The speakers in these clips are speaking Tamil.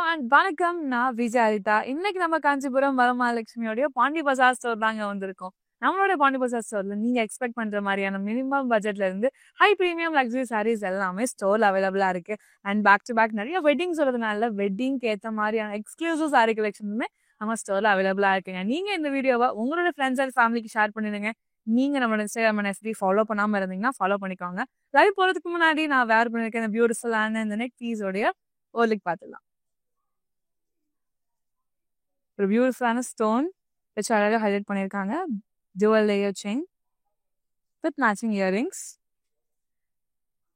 அண்ட் வணக்கம். நான் விஜயாரிதா. இன்னைக்கு நம்ம காஞ்சிபுரம் வரமகாலட்சுமியோடைய பாண்டி பஜார் ஸ்டோர் தாங்க வந்திருக்கோம். நம்மளோட பாண்டி பஜார் ஸ்டோர்ல நீங்க எக்ஸ்பெக்ட் பண்ற மாதிரியான மினிமம் பட்ஜெட்ல இருந்து ஹை பிரீமியம் லக்ஸரி சாரீஸ் எல்லாமே ஸ்டோர்ல அவைலபிளா இருக்கு. அண்ட் பேக் டு பேக் நிறைய வெட்டிங்ஸ் வரதுனால வெட்டிங்க்கு ஏற்ற மாதிரியான எக்ஸ்க்ளூசிவ் சாரீ கலெக்ஷனுமே நம்ம ஸ்டோர்ல அவைலபிளா இருக்குங்க. நீங்க இந்த வீடியோவை உங்களோட ஃப்ரெண்ட்ஸ் அண்ட் ஃபேமிலிக்கு ஷேர் பண்ணிடுங்க. நீங்க நம்ம இன்ஸ்டாகிராம் எஸ்டி ஃபாலோ பண்ணாம இருந்தீங்கன்னா ஃபாலோ பண்ணிக்கோங்க. லைவ் போறதுக்கு முன்னாடி நான் வேர் பண்ணிருக்கேன் இந்த பியூட்டிஃபுல்லான இந்த நெக் பீஸோடைய ஒரு லுக் பார்த்துலாம். ஒரு பியூட்டிஃபுல்லான ஸ்டோன் வச்சு அழகாக ஹைலைட் பண்ணியிருக்காங்க. Dual layer chain with matching earrings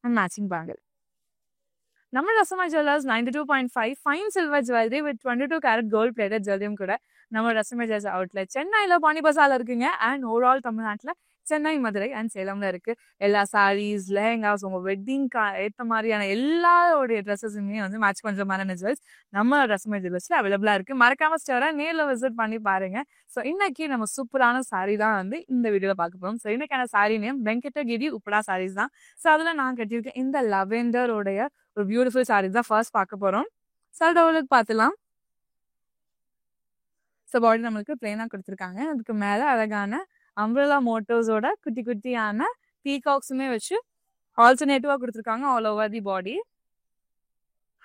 and matching bangle. நம்ம Rasama jewellers 92.5 fine silver jewellery with 22 carat gold plated ஜுவல்லரியும் கூட நம்ம ரசமா ஜுவல்லர்ஸ் அவுட்லெட் சென்னையில பாண்டி பஜார்ல இருக்குங்க. அண்ட் ஓவரால் தமிழ்நாட்டில் சென்னை, மதுரை அண்ட் சேலம்ல இருக்கு. எல்லா சாரீஸ், லெஹங்காஸ், உங்க வெட்டிங்க்கு ஏற்ற மாதிரியான எல்லாருடைய ட்ரெஸ்ஸஸுமே வந்து மேட்ச் பண்ற மாதிரியான ஜுவல்ஸ் நம்ம ரசமா ஜுவல்லர்ஸ்ல அவைலபிளா இருக்கு. மறக்காம ஸ்டோரை நேரில் விசிட் பண்ணி பாருங்க. ஸோ இன்னைக்கு நம்ம சூப்பரான சாரீ தான் வந்து இந்த வீடியோல பார்க்க போறோம். ஸோ இன்னைக்கான சாரீ நேம் வெங்கடகிரி உப்படா சாரீஸ் தான். ஸோ அதுல நான் கட்டியிருக்கேன் இந்த லெவெண்டரோடைய ஒரு பியூட்டிஃபுல் சாரீஸ் தான் ஃபர்ஸ்ட் பார்க்க போறோம். சல்டோலுக்கு பார்த்துலாம். ஸோ பாடி நம்மளுக்கு பிளெயினா கொடுத்துருக்காங்க. அதுக்கு மேல அழகான அம்ப்ரெல்லா மோட்டோஸோட குட்டி குட்டியான பீகாக்ஸுமே வச்சு ஆல்டர்னேட்டிவா கொடுத்துருக்காங்க all over the body.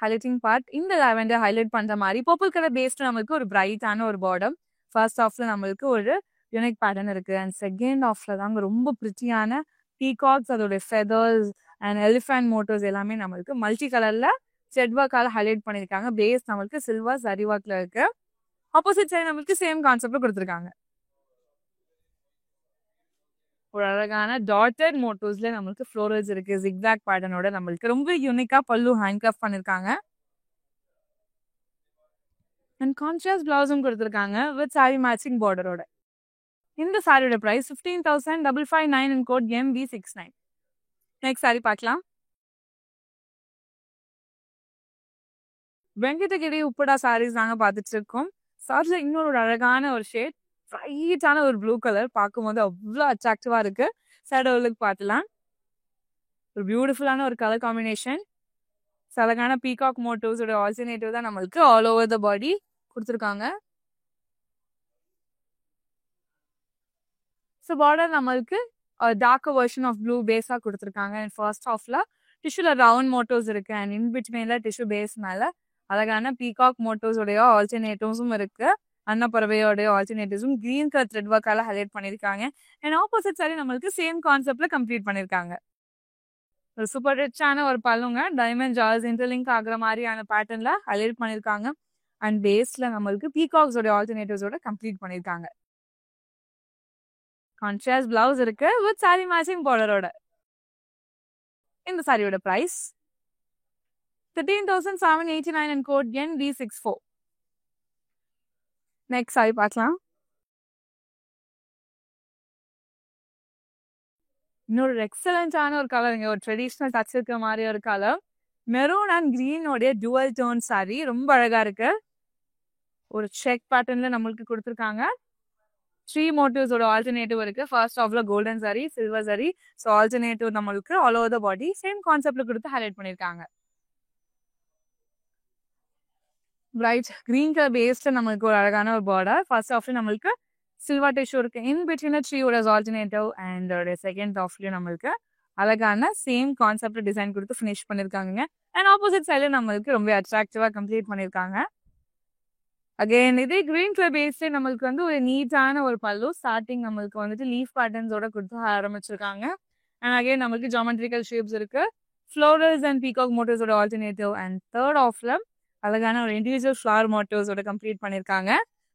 Highlighting part இந்த லாவெண்டர் ஹைலைட் பண்ற மாதிரி பர்பிள் கலர் பேஸ்ட் நம்மளுக்கு ஒரு பிரைட்டான ஒரு பாட்டம். ஃபர்ஸ்ட் ஆஃப்ல நம்மளுக்கு ஒரு யூனிக் பேட்டர்ன் இருக்கு. அண்ட் செகண்ட் ஆஃப்ல தாங்க ரொம்ப பிரிட்டியான பீகாக்ஸ், அதோட ஃபெதர்ஸ் அண்ட் எலிஃபண்ட் மோட்டோஸ் எல்லாமே நம்மளுக்கு மல்டி கலர்ல செட்வாக்கால ஹைலைட் பண்ணியிருக்காங்க. பேஸ் நம்மளுக்கு சில்வர் சரிவாக்ல இருக்கு. ஆப்போசிட் சைடு நம்மளுக்கு சேம் கான்செப்ட்ல கொடுத்துருக்காங்க. ஒரு அழகான டாட்டட் மோட்டோஸ்ல நம்மளுக்கு ஃப்ளோரல்ஸ் இருக்கு. ஜிக்ஸாக் பேட்டர்னோட நம்மளுக்கு ரொம்ப யூனிக்கா பல்லு ஹேண்ட் கஃப் பண்ணிருக்காங்க. அண்ட் கான்ட்ராஸ்ட் பிளவுஸும் கொடுத்துருக்காங்க வித் சாரி மேட்சிங் பார்டரோட. இந்த சாரியோட பிரைஸ் 15,559 இன் கோட் MB69. நெக்ஸ்ட் சாரி பார்க்கலாம். வெங்கடகிரி உப்படா சாரீஸ் நாங்க பார்த்துட்டு இருக்கோம். சாரில இன்னொரு அழகான ஒரு ஷேட் பிரைட்டான ஒரு ப்ளூ கலர் பார்க்கும்போது அவ்வளோ அட்ராக்டிவா இருக்கு. சைடோலுக்கு பார்த்துலாம். ஒரு பியூட்டிஃபுல்லான ஒரு கலர் காம்பினேஷன். அழகான பீகாக் மோட்டோஸோட ஆல்டர்னேட்டிவ் தான் நம்மளுக்கு ஆல் ஓவர் த பாடி கொடுத்துருக்காங்க. ஸோ பார்டர் நம்மளுக்கு டார்க்கர் வெர்ஷன் ஆஃப் ப்ளூ பேஸா கொடுத்துருக்காங்க. அண்ட் ஃபர்ஸ்ட் ஹாஃப்ல டிஷ்யூல ரவுண்ட் மோட்டோஸ் இருக்கு. அண்ட் இன் பிட்வீன்ல டிஷ்யூ பேஸ் மேல அழகான பீகாக் மோட்டோஸோடைய ஆல்டர்னேட்டிவ்ஸும் இருக்கு. அன்னப்பறவையோடைய ஆல்டர்னேட்டிவ்ஸும் கிரீன் கலர் த்ரெட் ஒர்க்கால ஹைலைட் பண்ணியிருக்காங்க. அண்ட் ஆப்போசிட் சாரி நம்மளுக்கு சேம் கான்செப்ட்ல கம்ப்ளீட் பண்ணியிருக்காங்க. ஒரு சூப்பர் ரிச்சான ஒரு பல்லுங்க. டைமண்ட் ஜார்ஸ் இன்டர்லிங்க் ஆகுற மாதிரியான பேட்டர்ன்ல ஹைலைட் பண்ணியிருக்காங்க. அண்ட் பேஸ்ல நம்மளுக்கு பீகாக்ஸோட ஆல்டர்னேட்டிவ்ஸோட கம்ப்ளீட் பண்ணியிருக்காங்க. கான்ட்ராஸ்ட் பிளவுஸ் இருக்கு வித் சாரி மேட்சிங் பார்டரோட. இந்த சாரியோட பிரைஸ் 13,789 இன் கோட் NB64. நெக்ஸ்ட் சாரி பார்க்கலாம். இன்னொரு எக்ஸலண்டான ஒரு கலருங்க. ஒரு ட்ரெடிஷ்னல் டச் இருக்கிற மாதிரி ஒரு கலர். மெரூன் அண்ட் கிரீனோடைய டுவல் டோன் சாரி ரொம்ப அழகா இருக்கு. ஒரு செக் பேட்டர்ன்ல நம்மளுக்கு கொடுத்துருக்காங்க. 3 மோட்டிவ்ஸோட ஆல்டர்னேட்டிவ் இருக்கு. ஃபர்ஸ்ட் ஆஃப்ல golden sari, silver sari. So alternative நம்மளுக்கு all over the body same கான்செப்ட்ல கொடுத்து ஹைலைட் பண்ணியிருக்காங்க. பிரைட் கிரீன் கலர் பேஸ்ல நம்மளுக்கு ஒரு அழகான ஒரு பார்டர். ஃபர்ஸ்ட் ஆஃப்ல நம்மளுக்கு சில்வர் டிஷ்யூ இருக்கு. இன் பிட்வீன் ட்ரீயோட ஆல்டர்னேட்டிவ் அண்ட் செகண்ட் ஆஃப்லயும் நம்மளுக்கு அழகான சேம் கான்செப்ட் டிசைன் கொடுத்து ஃபினிஷ் பண்ணிருக்காங்க. அண்ட் ஆப்போசிட் சைட்ல நம்மளுக்கு ரொம்ப அட்ராக்டிவா கம்ப்ளீட் பண்ணிருக்காங்க. அகைன் இதே கிரீன் கலர் பேஸ்ல நம்மளுக்கு வந்து ஒரு நீட்டான ஒரு பல்லு. ஸ்டார்டிங் நம்மளுக்கு வந்துட்டு லீஃப் பேட்டர்ன்ஸோட கொடுத்து ஆரம்பிச்சிருக்காங்க. அண்ட் அகைன் நம்மளுக்கு ஜாமெட்ரிக்கல் ஷேப்ஸ் இருக்கு. ஃப்ளோரல்ஸ் அண்ட் பீகாக் மோட்டோஸோட ஆல்டர்னேட்டிவ். அண்ட் தேர்ட் ஆஃப்ல அழகான ஒரு இண்டிவிஜுவல் ஃபிளவர் மோட்டோஸோட கம்ப்ளீட் பண்ணிருக்காங்க.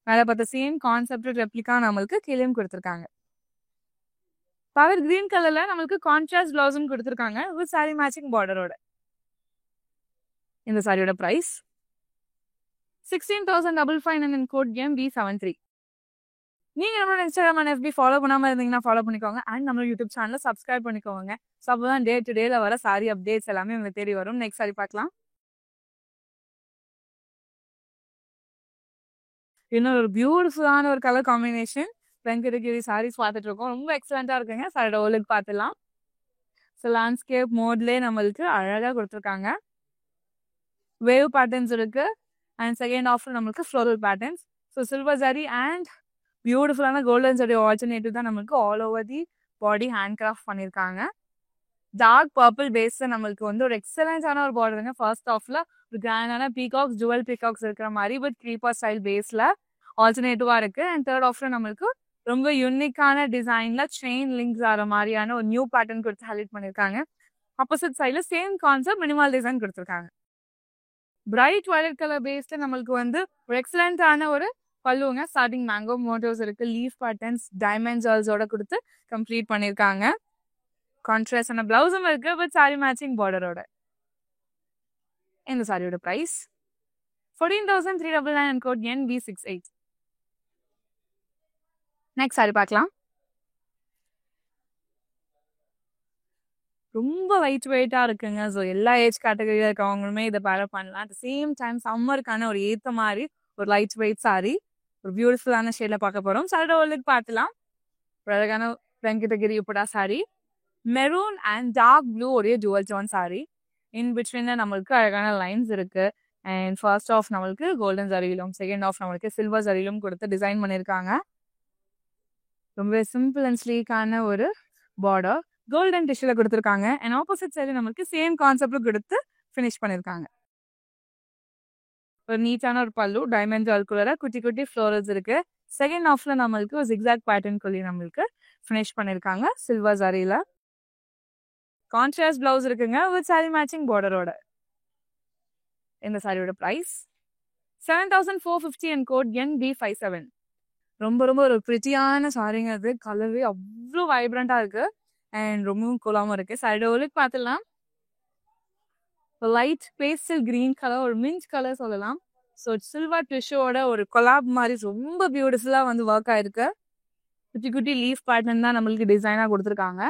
மேலே பார்த்த சேம் கான்செப்ட் ரெப்ளிகா நம்மளுக்கு கீழேயும் கொடுத்துருக்காங்க. பவர் கிரீன் கலர்ல நம்மளுக்கு கான்ட்ராஸ்ட் பிளவுஸும் கொடுத்துருக்காங்க வித் சாரி மேட்சிங் பார்டரோட. இந்த சாரியோட பிரைஸ் 16,559 இன் கோட் MB73. நீங்க நம்மளோட இன்ஸ்டாகிராம் அண்ட் FB ஃபாலோ பண்ணாம இருந்தீங்கன்னா ஃபாலோ பண்ணிக்கோங்க. அண்ட் நம்மளோட யூடியூப் சேனலை சப்ஸ்கிரைப் பண்ணிக்கோங்க. ஸோ அப்போதான் டே டு டேல வர சாரி அப்டேட்ஸ் எல்லாமே உங்களுக்கு தேடி வரும். நெக்ஸ்ட் சாரி பார்க்கலாம். இன்னொரு ஒரு பியூட்டிஃபுல்லான ஒரு கலர் காம்பினேஷன். வெங்கடகிரி சாரீஸ் பார்த்துட்டு இருக்கோம். ரொம்ப எக்ஸலண்டா இருக்குங்க. சாரியோட ஓலுக்கு பார்த்துலாம். ஸோ லேண்ட்ஸ்கேப் மோட்லேயே நம்மளுக்கு அழகாக கொடுத்துருக்காங்க. வேவ் பேட்டர்ன்ஸ் இருக்கு. அண்ட் செகண்ட் ஆஃப்ல நம்மளுக்கு floral patterns. So silver zari and பியூட்டிஃபுல்லான கோல்டன் ஜரி ஆல்டர்னேட்டிவ் தான் நம்மளுக்கு all over the body hand craft பண்ணியிருக்காங்க. டார்க் பர்பிள் பேஸ்ல நம்மளுக்கு வந்து ஒரு எக்ஸலன்டான ஒரு பார்டருங்க. ஃபர்ஸ்ட் ஆஃப்ல ஒரு கிராண்டான பீகாக்ஸ் ஜுவல் பீகாக்ஸ் இருக்கிற மாதிரி வித் க்ரீப்பர் ஸ்டைல் பேஸ்ல ஆல்டர்னேட்டிவா இருக்கு. அண்ட் தேர்ட் ஆஃப்ல நம்மளுக்கு ரொம்ப யூனிக்கான டிசைன்ல செயின் லிங்க்ஸ் ஆகிற மாதிரியான ஒரு நியூ பேட்டர்ன் கொடுத்து ஹைலைட் பண்ணியிருக்காங்க. ஆப்போசிட் சைட்ல சேம் கான்செப்ட் மினிமல் டிசைன் கொடுத்துருக்காங்க. பிரைட் வயலட் கலர் பேஸ்ல நம்மளுக்கு வந்து ஒரு எக்ஸலண்டான ஒரு பல்லுங்க. ஸ்டார்டிங் மேங்கோ மோட்டிவ்ஸ் இருக்கு, லீஃப் பேட்டர்ன்ஸ் டைமண்ட் ஜுவல்ஸோட கொடுத்து கம்ப்ளீட் பண்ணியிருக்காங்க. கான்ட்ராஸ்டான பிளவுஸும் இருக்கு வித் சாரி மேட்சிங் பார்டரோட. இந்த சாரியோட price 14,399 and code NB68. Next sari பார்க்கலாம். ரொம்ப லைட் வெயிட்டா இருக்குங்க. ஸோ எல்லா ஏஜ் கேட்டகரியில இருக்கவங்களுமே இதை பேர் பண்ணலாம். அட் சேம் டைம் சம்மருக்கான ஒரு ஏற்ற மாதிரி ஒரு லைட் வெயிட் சாரி ஒரு பியூட்டிஃபுல்லான ஷேட்ல பார்க்க போறோம். சாரியோட ஒர்க் பார்த்துலாம். ஒரு அழகான Venkatagiri Uppada sari, maroon and dark blue ஒரே ஜுவல் டோன் சாரி. இன் பிட்வீன்ல நம்மளுக்கு அழகான லைன்ஸ் இருக்கு. அண்ட் ஃபர்ஸ்ட் ஆஃப் நம்மளுக்கு கோல்டன் ஜரியிலும் செகண்ட் ஆஃப் நம்மளுக்கு சில்வர் ஜரியிலும் கொடுத்து டிசைன் பண்ணியிருக்காங்க. ரொம்ப சிம்பிள் அண்ட் ஸ்லீக்கான ஒரு பார்டர் கோல்டன் டிஷ்யூல கொடுத்துருக்காங்க. அண்ட் ஆப்போசிட் சைடு நம்மளுக்கு சேம் கான்செப்ட்ல கொடுத்து ஃபினிஷ் பண்ணியிருக்காங்க. ஒரு நீட்டான ஒரு பல்லு டைமண்ட் ஜுவல்குள்ள குட்டி குட்டி ஃப்ளோரல்ஸ் இருக்கு. செகண்ட் ஆஃப்ல நம்மளுக்கு ஒரு ஜிக்ஸாக் பேட்டர்ன் குள்ளி நம்மளுக்கு ஃபினிஷ் பண்ணியிருக்காங்க சில்வர் ஜரியில. கான்ட்ராஸ்ட் பிளவுஸ் இருக்குங்க வித் சாரி மேட்சிங் பார்டரோட. இந்த சாரியோட பிரைஸ் 7,450 and code NB57. ரொம்ப ரொம்ப ஒரு பிரிட்டியான சாரிங்க. அது கலரே அவ்வளோ வைப்ரண்டா இருக்கு அண்ட் ரொம்பவும் கூலாவும் இருக்கு. சாரியோட ஒர்க் பார்த்துலாம். லைட் பேஸ்டல் கிரீன் கலர் ஒரு மின்ட் கலர் சொல்லலாம். ஸோ சில்வர் டிஷ்யூவோட ஒரு கொலாப் மாதிரி ரொம்ப பியூட்டிஃபுல்லா வந்து ஒர்க் ஆயிருக்கு. குட்டி குட்டி லீஃப் பேட்டர்ன் தான் நம்மளுக்கு டிசைனா கொடுத்துருக்காங்க.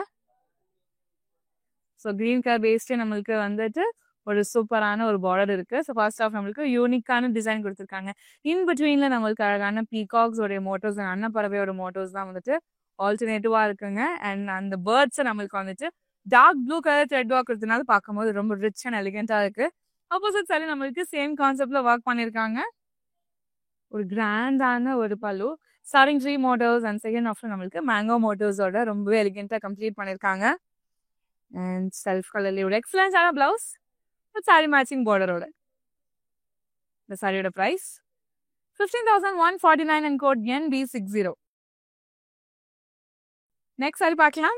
ஸோ கிரீன் கலர் பேஸ்டே நம்மளுக்கு வந்துட்டு ஒரு சூப்பரான ஒரு பார்டர் இருக்கு. ஸோ ஃபர்ஸ்ட் ஆஃப் நம்மளுக்கு யூனிக்கான டிசைன் கொடுத்துருக்காங்க. இன் பிட்வீன்ல நம்மளுக்கு அழகான பீகாக்ஸ் உடைய மோட்டோஸ் அன்னப்பறவையோட மோட்டோஸ் தான் வந்துட்டு ஆல்டர்னேட்டிவா இருக்குங்க. அண்ட் அந்த பேர்ட்ஸை நம்மளுக்கு வந்துட்டு dark blue colour thread work இருக்கிறதுனால பார்க்கும்போது ரொம்ப ரிச் அண்ட் எலிகென்டா இருக்கு. ஆப்போசிட் சைடு நம்மளுக்கு சேம் கான்செப்ட்ல ஒர்க் பண்ணியிருக்காங்க. ஒரு கிராண்டான ஒரு பல்லு ஸ்டார்டிங் 3 மோட்டோஸ் அண்ட் செகண்ட் ஆஃப்ல நம்மளுக்கு மேங்கோ மோட்டோஸோட ரொம்பவே எலிகென்டா கம்ப்ளீட் பண்ணியிருக்காங்க. அண்ட் செல்ஃப் கலர்லயோட எக்ஸலன்டான பிளவுஸ் சாரி மேட்சிங் பார்டரோட. இந்த சாரியோட price 15,149 and code NB60. Next sari பார்க்கலாம்.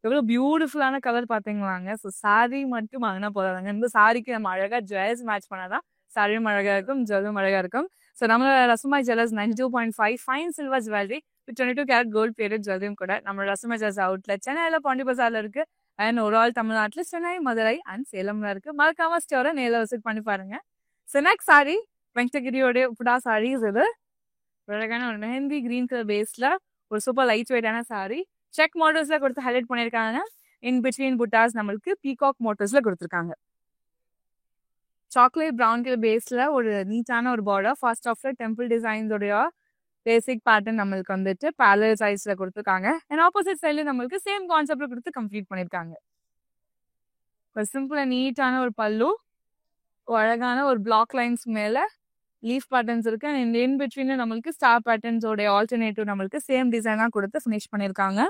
எவ்வளோ பியூட்டிஃபுல்லான கலர் பார்த்தீங்களாங்க. ஸோ சாரி மட்டும் வாங்கினா போதாதாங்க. இந்த சாரிக்கு நம்ம அழகாக ஜுவல்ஸ் மேட்ச் பண்ணாதான் சாரியும் அழகாக இருக்கும், ஜுவலும் அழகாக இருக்கும். ஸோ நம்மளோட Rasamaai jewellers 92.5 fine silver jewellery with 22 carat gold plated ஜுவல்லரியும் கூட நம்ம ரசமாய் ஜுவல்ஸ் அவுட்லெட் சென்னையில் பாண்டி பசாரில் இருக்கு. அண்ட் ஒரு ஆள் தமிழ்நாட்டில் சென்னை, மதுரை அண்ட் சேலம்ல இருக்கு. மறக்காம ஸ்டோரை நேரில் விசிட் பண்ணி பாருங்க. ஸோ நெக்ஸ்ட் சாரி வெங்கடகிரியோட புடா சாரீஸ். இது அழகான ஒரு மெஹந்தி கிரீன் கலர் பேஸ்ல ஒரு சூப்பர் லைட் வெயிட்டான சாரி செக் மோட்டர்ஸ்ல கொடுத்து ஹைலைட் பண்ணியிருக்காங்க. இன் பிட்வீன் புட்டாஸ் நம்மளுக்கு பீகாக் மோட்டர்ஸ்ல கொடுத்துருக்காங்க. சாக்லேட் ப்ரௌன் கலர் பேஸ்ல ஒரு நீட்டான ஒரு பார்டர். ஃபர்ஸ்ட் ஆஃப்ல டெம்பிள் டிசைன்ஸோடைய பேசிக் பேட்டர்ன் நம்மளுக்கு வந்துட்டு பேரல் சைஸ்ல கொடுத்துருக்காங்க. அண்ட் ஆப்போசிட் சைட்ல நம்மளுக்கு சேம் கான்செப்ட்ல கொடுத்து கம்ப்ளீட் பண்ணியிருக்காங்க. ஒரு சிம்பிள் அண்ட் நீட்டான ஒரு பல்லு, அழகான ஒரு பிளாக் லைன்ஸ் மேல லீஃப் பேட்டர்ன்ஸ் இருக்கு. அண்ட் இன் பிட்வீன்ல நம்மளுக்கு ஸ்டார் பேட்டர்ன்ஸோட ஆல்டர்னேட்டிவ் நம்மளுக்கு சேம் டிசைனா கொடுத்து ஃபினிஷ் பண்ணியிருக்காங்க.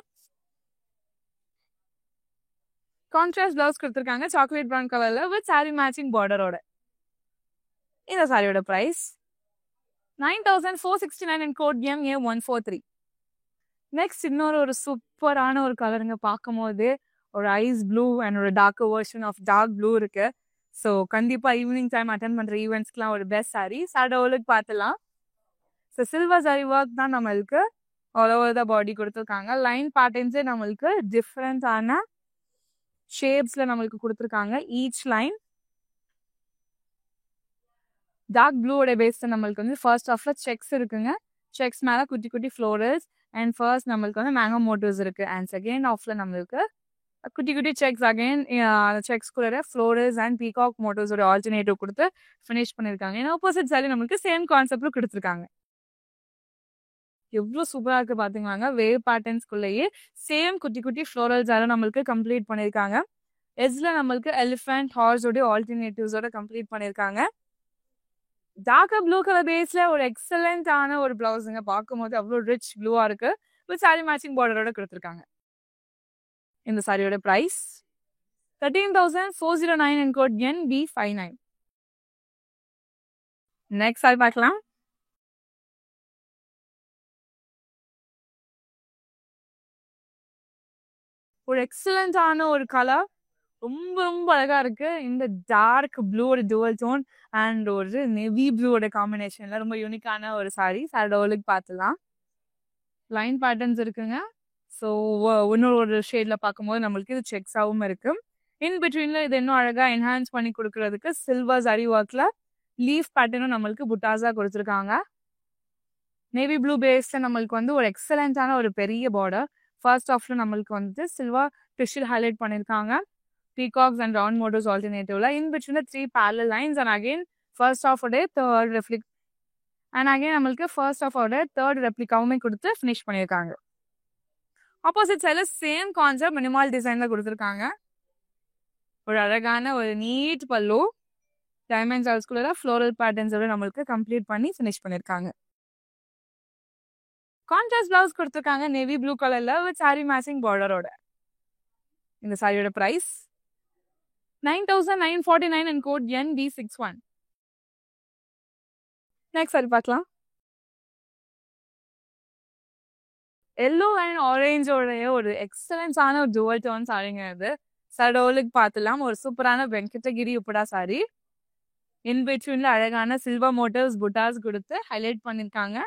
கான்ட்ராஸ்ட் பிளவுஸ் கொடுத்துருக்காங்க சாக்லேட் ப்ரௌன் கலர்ல வித் சாரி மேட்சிங் பார்டரோட. இந்த சாரியோட price 9,469 and code MA143. Next இன்னொரு ஒரு சூப்பரான ஒரு கலருங்க. பார்க்கும் போது ஒரு ஐஸ் ப்ளூ அண்ட் ஒரு dark version of dark blue இருக்கு. ஸோ கண்டிப்பா ஈவினிங் டைம் அட்டன் பண்ற ஈவெண்ட்ஸ்க்குலாம் ஒரு பெஸ்ட் சாரி. சாரியோட ஒர்க் பார்த்துலாம். ஸோ சில்வர் சாரி ஒர்க் தான் நம்மளுக்கு ஆல் ஓவர் த பாடி கொடுத்துருக்காங்க. லைன் பேட்டர்ன்ஸே நம்மளுக்கு டிஃப்ரெண்டான ஷேப்ஸ்ல நம்மளுக்கு கொடுத்துருக்காங்க. ஈச் லைன் டார்க் ப்ளூவோட பேஸ்ல நம்மளுக்கு வந்து ஃபர்ஸ்ட் ஆஃப்ல செக்ஸ் இருக்குங்க. செக்ஸ் மேல குட்டி குட்டி ஃப்ளோரல்ஸ் அண்ட் ஃபர்ஸ்ட் நம்மளுக்கு வந்து மேங்கோ மோட்டிவ்ஸ் இருக்கு. அண்ட் செகண்ட் ஆஃப்ல நம்மளுக்கு குட்டி குட்டி செக்ஸ் அகைன் செக்ஸ்குள்ள ஃப்ளோரல்ஸ் அண்ட் பீகாக் மோட்டிவ்ஸோட ஆல்டர்னேட்டிவ் கொடுத்து ஃபினிஷ் பண்ணியிருக்காங்க. ஏன்னா ஆப்போசிட் சைடு நம்மளுக்கு சேம் கான்செப்ட்ல கொடுத்துருக்காங்க. எவ்வளோ சூப்பரா இருக்கு பாத்தீங்களாங்க. வேவ் பேட்டர்ன்ஸ்குள்ளேயே சேம் குட்டி குட்டி ஃப்ளோரல்ஸால நம்மளுக்கு கம்ப்ளீட் பண்ணியிருக்காங்க. எட்ஜ்ல நம்மளுக்கு எலிஃபென்ட் ஹார்ஸோட ஆல்டர்னேட்டிவ்ஸோட கம்ப்ளீட் பண்ணியிருக்காங்க. டார்க்கர் ப்ளூ கலர் பேஸ்ல ஒரு எக்ஸலண்டான ஒரு பிளவுஸுங்க. பார்க்கும்போது அவ்வளோ ரிச் ப்ளூவா இருக்கு. வித் சாரி மேட்சிங் பார்டரோட கொடுத்துருக்காங்க. இந்த சாரியோட price 13,409 and code NB59. Next sari பார்க்கலாம். ஒரு எக்ஸலண்டான ஒரு கலர், ரொம்ப ரொம்ப அழகா இருக்கு. இந்த டார்க் ப்ளூவோட டுவல் டோன் அண்ட் ஒரு நெவி ப்ளூவோட காம்பினேஷன்ல ரொம்ப யூனிக்கான ஒரு சாரி. சாரியோட ஒலுக்கு பார்த்துலாம். லைன் பேட்டர்ன்ஸ் இருக்குங்க. ஸோ இன்னொரு ஒரு ஷேட்ல பார்க்கும்போது நம்மளுக்கு இது செக்ஸாகவும் இருக்கு. இன் பிட்வீன்ல இது இன்னும் அழகா என்ஹான்ஸ் பண்ணி கொடுக்கறதுக்கு சில்வர் சரி ஒர்க்ல லீஃப் பேட்டர்னும் நம்மளுக்கு புட்டாஸா கொடுத்துருக்காங்க. நேவி ப்ளூ பேஸ்ல நம்மளுக்கு வந்து ஒரு எக்ஸலண்டான ஒரு பெரிய பார்டர். ஃபர்ஸ்ட் ஆஃப்ல நம்மளுக்கு வந்து சில்வர் டிஷ்யூ ஹைலைட் பண்ணியிருக்காங்க. பீகாக்ஸ் அண்ட் ரவுண்ட் மோட்டர்ஸ் ஆல்டர்னேட்டிவ்ல in between 3 parallel lines and again first ஆஃபோட தேர்ட் ரெப்ளிக் அண்ட் அகைன் நம்மளுக்கு ஃபர்ஸ்ட் ஆஃபோட தேர்ட் ரெப்ளிகாவுமே கொடுத்து ஃபினிஷ் பண்ணியிருக்காங்க. ஆப்போசிட் சைட்ல சேம் கான்செப்ட் மினிமால் டிசைன்ல கொடுத்துருக்காங்க. ஒரு அழகான ஒரு நீட் பல்லு டைமண்ட் ஜால்ஸ்குள்ள ஃப்ளோரல் பேட்டர்ன்ஸோட நம்மளுக்கு கம்ப்ளீட் பண்ணி ஃபினிஷ் பண்ணியிருக்காங்க. கான்ட்ராஸ்ட் பிளவுஸ் கொடுத்துருக்காங்க நேவி ப்ளூ கலர்ல வித் சாரி மேட்சிங் பார்டரோட. இந்த சாரியோட price 9,949 and code NB61. Next sari பார்க்கலாம். எல்லோ அண்ட் ஆரேஞ்சோடைய ஒரு எக்ஸலன்ஸான ஒரு டுவல் டோன் சாரிங்க இது. சடோலுக்கு பார்த்துலாம். ஒரு சூப்பரான வெங்கடகிரி உப்படா சாரி. இன் பிட்வீன்ல அழகான சில்வர் மோட்டிவ்ஸ் புட்டாஸ் கொடுத்து ஹைலைட் பண்ணியிருக்காங்க.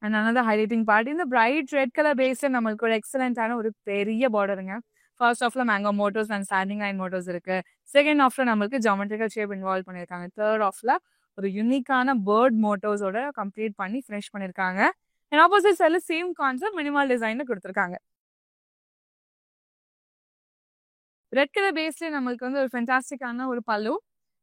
அண்ட் another ஹைலைட்டிங் பார்ட் இந்த பிரைட் ரெட் கலர் பேஸ்ல நம்மளுக்கு ஒரு எக்ஸலண்டான ஒரு பெரிய பார்டருங்க. ஃபர்ஸ்ட் ஆஃப்ல மேங்கோ மோட்டோஸ் அண்ட் ஸ்டாண்டிங் லைன் மோட்டோஸ் இருக்கு. செகண்ட் ஆஃப்ல நம்மளுக்கு ஜாமெட்ரிக்கல் ஷேப் இன்வால்வ் பண்ணியிருக்காங்க. தேர்ட் ஆஃப்ல ஒரு யூனிக்கான பேர்ட் மோட்டோஸோட கம்ப்ளீட் பண்ணி ஃபினிஷ் பண்ணியிருக்காங்க. அண்ட் ஆப்போசிட் சைட்ல சேம் கான்செப்ட் மினிமல் டிசைன்ல கொடுத்துருக்காங்க. ரெட் கலர் பேஸ்ல நம்மளுக்கு வந்து ஒரு ஃபென்டாஸ்டிக்கான ஒரு பல்லு.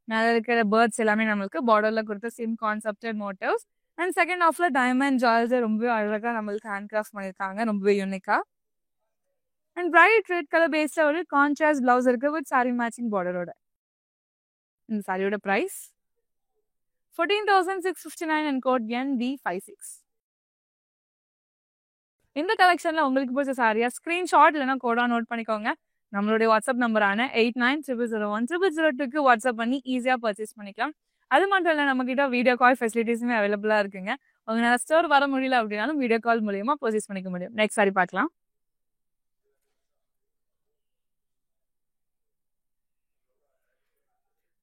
மேல இருக்கிற பேர்ட்ஸ் எல்லாமே நம்மளுக்கு பார்டர்ல கொடுத்த சேம் கான்செப்டட் மோட்டிவ்ஸ். அண்ட் செகண்ட் ஆஃப்ல டைமண்ட் ஜால்ஸ் ரொம்ப அழகா நம்மளுக்கு ஹேண்ட் கிராஃப்ட் பண்ணியிருக்காங்க. ரொம்பவே யூனிக்கா. அண்ட் பிரைட் ரெட் கலர் பேஸ்ல ஒரு கான்ட்ராஸ்ட் பிளவுஸ் இருக்கு வித் சாரி மேட்சிங் பார்டரோட. இந்த சாரியோட பிரைஸ் 14,659 and code NB56. இந்த கலெக்ஷன்ல உங்களுக்கு பிடிச்ச சாரியா ஸ்கிரீன்ஷாட் இல்லைன்னா கோடா நோட் பண்ணிக்கோங்க. நம்மளுடைய வாட்ஸ்அப் நம்பரான 8900010002க்கு வாட்ஸ்அப் பண்ணி ஈஸியா பர்ச்சேஸ் பண்ணிக்கலாம். அது மட்டும் இல்லை நம்ம கிட்ட வீடியோ கால் ஃபெசிலிட்டிஸுமே அவைலபிளா இருக்குங்க. உங்களால ஸ்டோர் வர முடியல அப்படின்னாலும் வீடியோ கால் மூலியமா பர்ச்சேஸ் பண்ணிக்க முடியும். நெக்ஸ்ட் சாரி பார்க்கலாம்.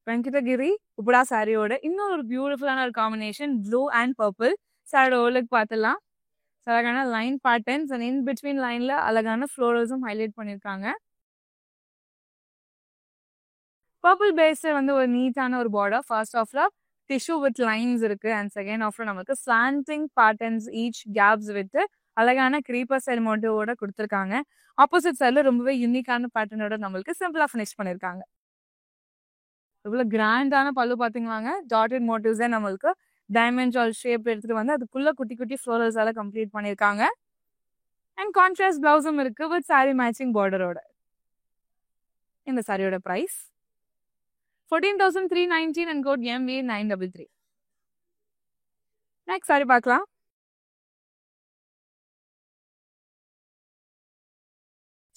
வெங்கடகிரி உப்படா சாரியோட இன்னொரு ஒரு பியூட்டிஃபுல்லான ஒரு காம்பினேஷன் ப்ளூ அண்ட் பர்பிள். சாரியோட ஓலுக்கு பார்த்துலாம். அழகான line patterns and in between லைன்ல அழகான ஃப்ளோரல்ஸும் ஹைலைட் பண்ணியிருக்காங்க. பர்பிள் பேஸ்ல வந்து ஒரு நீட்டான ஒரு பார்டர். ஃபர்ஸ்ட் ஆஃப்ல டிஷ்யூ வித் லைன்ஸ் இருக்கு. அண்ட் செகண்ட் ஆஃப்ல நமக்கு slanting patterns each gaps with அழகான கிரீப்பர் ஸ்டைல் மோட்டிவோட கொடுத்துருக்காங்க. ஆப்போசிட் சைட்ல ரொம்பவே யூனிக்கான பேட்டர்னோட நம்மளுக்கு சிம்பிளா ஃபினிஷ் பண்ணியிருக்காங்க. இவ்வளவு கிராண்டான பல்லு பாத்தீங்களாங்க. டாட்டட் மோட்டிவ்ஸே நம்மளுக்கு டைமண்ட் ஜால் ஷேப் எடுத்துட்டு வந்து அதுக்குள்ள குட்டி குட்டி ஃப்ளோரல்ஸால கம்ப்ளீட் பண்ணியிருக்காங்க. அண்ட் கான்ட்ராஸ்ட் பிளவுஸும் இருக்கு வித் சாரி மேட்சிங் பார்டரோட. இந்த சாரியோட price 14,319 and code MB933. Next sari பார்க்கலாம்.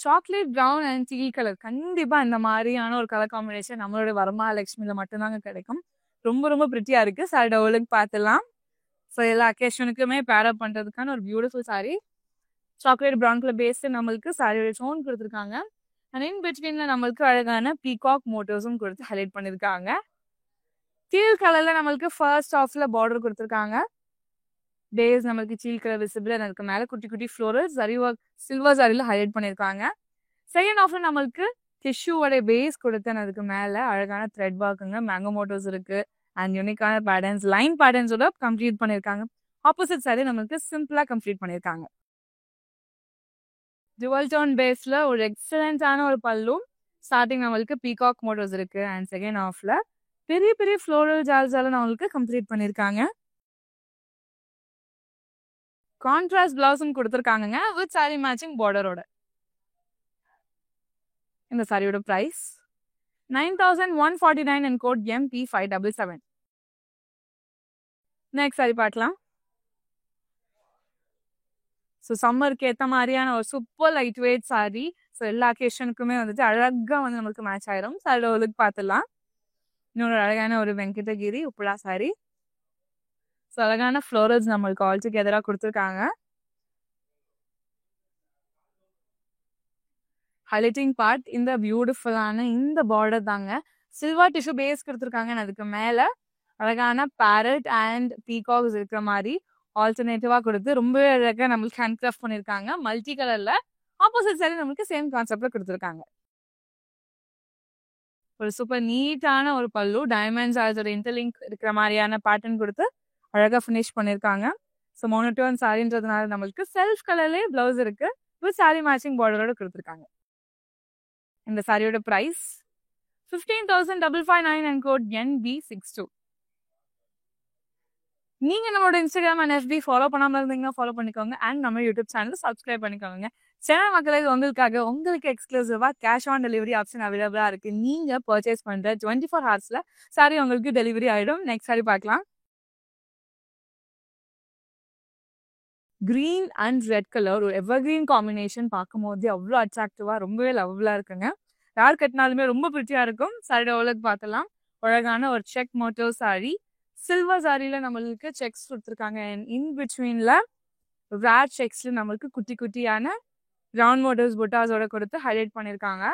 Chocolate brown and tea colour. கண்டிப்பா இந்த மாதிரியான ஒரு கலர் காம்பினேஷன் நம்மளோட வரமகாலட்சுமியில மட்டும்தாங்க கிடைக்கும். ரொம்ப ரொம்ப பிரிட்டியா இருக்கு. சாரியோட ஒலுக்கு பார்த்துலாம். ஸோ எல்லா அக்கேஷனுக்குமே பேரப் பண்றதுக்கான ஒரு beautiful sari. Chocolate brown colour based நம்மளுக்கு சாரியோட டோன் கொடுத்துருக்காங்க. அண்ட் இன் பிட்வீன்ல நம்மளுக்கு அழகான பீகாக் மோட்டிவ்ஸும் கொடுத்து ஹைலைட் பண்ணியிருக்காங்க. டீல் கலர்ல நம்மளுக்கு ஃபர்ஸ்ட் ஆஃப்ல பார்டர் கொடுத்துருக்காங்க. பேஸ் நம்மளுக்கு டீல் கலர் விசிபிள். அதுக்கு மேல குட்டி குட்டி ஃப்ளோரல் சரி ஒர்க் சில்வர் சாரியில ஹைலைட் பண்ணியிருக்காங்க. செகண்ட் ஆஃப்ல நம்மளுக்கு டிஷ்யூவோட பேஸ் கொடுத்து அதுக்கு மேல அழகான த்ரெட் ஒர்க்குங்க மேங்கோ மோட்டோஸ் இருக்கு. அண்ட் யூனிக்கான பேட்டர்ன்ஸ் லைன் பேட்டர்ன்ஸோட கம்ப்ளீட் பண்ணியிருக்காங்க. ஆப்போசிட் சைடு நம்மளுக்கு சிம்பிளா கம்ப்ளீட் பண்ணியிருக்காங்க. டுவல் டோன் பேஸ்ல ஒரு எக்ஸலண்டான ஒரு பல்லு. ஸ்டார்டிங் நம்மளுக்கு பீகாக் மோட்டோஸ் இருக்கு. அண்ட் செகண்ட் ஆஃப்ல பெரிய பெரிய ஃப்ளோரல் ஜால்ஸால நம்மளுக்கு கம்ப்ளீட் பண்ணியிருக்காங்க. கான்ட்ராஸ்ட் பிளவுஸும் கொடுத்துருக்காங்க வித் சாரி மேட்சிங் பார்டரோட. இந்த சாரியோட price 9149 and code MP577. Next sari பார்க்கலாம். ஸோ சம்மருக்கு ஏற்ற மாதிரியான ஒரு super light weight sari. So எல்லா அக்கேஷனுக்குமே வந்துட்டு அழகாக வந்து நம்மளுக்கு மேட்ச் ஆயிரும். ஸோ அதில் ஒரு பார்த்துடலாம். இன்னொரு அழகான ஒரு வெங்கடகிரி உப்புலா சாரி. ஸோ அழகான ஃப்ளோரல்ஸ் நம்மளுக்கு ஆல் டுகெதராக கொடுத்துருக்காங்க. ஹைலைட்டிங் பார்ட் இந்த பியூட்டிஃபுல்லான இந்த பார்டர் தாங்க. சில்வர் டிஷ்யூ பேஸ் கொடுத்துருக்காங்க. அதுக்கு மேலே அழகான பேரட் அண்ட் பீகாக்ஸ் இருக்கிற மாதிரி ஆல்டர்னேட்டிவா கொடுத்து ரொம்பவே அழகாக நம்மளுக்கு ஹேண்ட் கிராஃப்ட் பண்ணியிருக்காங்க. மல்டி கலர்ல ஆப்போசிட் சைடு நம்மளுக்கு சேம் கான்செப்ட்ல கொடுத்துருக்காங்க. ஒரு சூப்பர் நீட்டான ஒரு பல்லு, டைமண்ட்ஸ் அதோட இன்டர்லிங்க் இருக்கிற மாதிரியான பேட்டர்ன் கொடுத்து அழகாக ஃபினிஷ் பண்ணியிருக்காங்க. ஸோ மோனோட்டோன் சாரின்றதுனால நம்மளுக்கு செல்ஃப் கலர்லேயே பிளவுஸ் இருக்கு, வித் சாரி மேட்சிங் பார்டரோட கொடுத்துருக்காங்க. இந்த சாரியோட பிரைஸ் 15,559 and code NB62. நீங்க நம்மளோட இன்ஸ்டாகிராம் அண்ட் FB ஃபாலோ பண்ணாம இருந்தீங்கன்னா ஃபாலோ பண்ணிக்கோங்க. அண்ட் நம்ம யூடியூப் சேனல் சப்ஸ்கிரைப் பண்ணிக்கோங்க. சேனல் மக்களே, உங்களுக்காக உங்களுக்கு எக்ஸ்க்ளூசிவா கேஷ் ஆன் டெலிவரி ஆப்ஷன் அவைலபிளா இருக்கு. நீங்க பர்ச்சேஸ் பண்ற 24 ஹவர்ஸ்ல சாரி உங்களுக்கு டெலிவரி ஆயிடும். நெக்ஸ்ட் சாரி பார்க்கலாம். கிரீன் அண்ட் ரெட் கலர் ஒரு எவர் கிரீன் காம்பினேஷன் பார்க்கும்போது அவ்வளோ அட்ராக்டிவா ரொம்பவே லவ்லா இருக்குங்க. யார் கட்டினாலுமே ரொம்ப பிரிட்டியா இருக்கும். சாரியோட ஓலக் பார்த்தலாம். அழகான ஒரு செக் மோட்டோ சாரி. சில்வர் சாரியில நம்மளுக்கு செக்ஸ் கொடுத்துருக்காங்க. இன் பிட்வீன்ல ரேட் செக்ஸ்ல நம்மளுக்கு குட்டி குட்டியான ரவுண்ட் மோட்டர்ஸ் புட்டாஸோட கொடுத்து ஹைலைட் பண்ணியிருக்காங்க.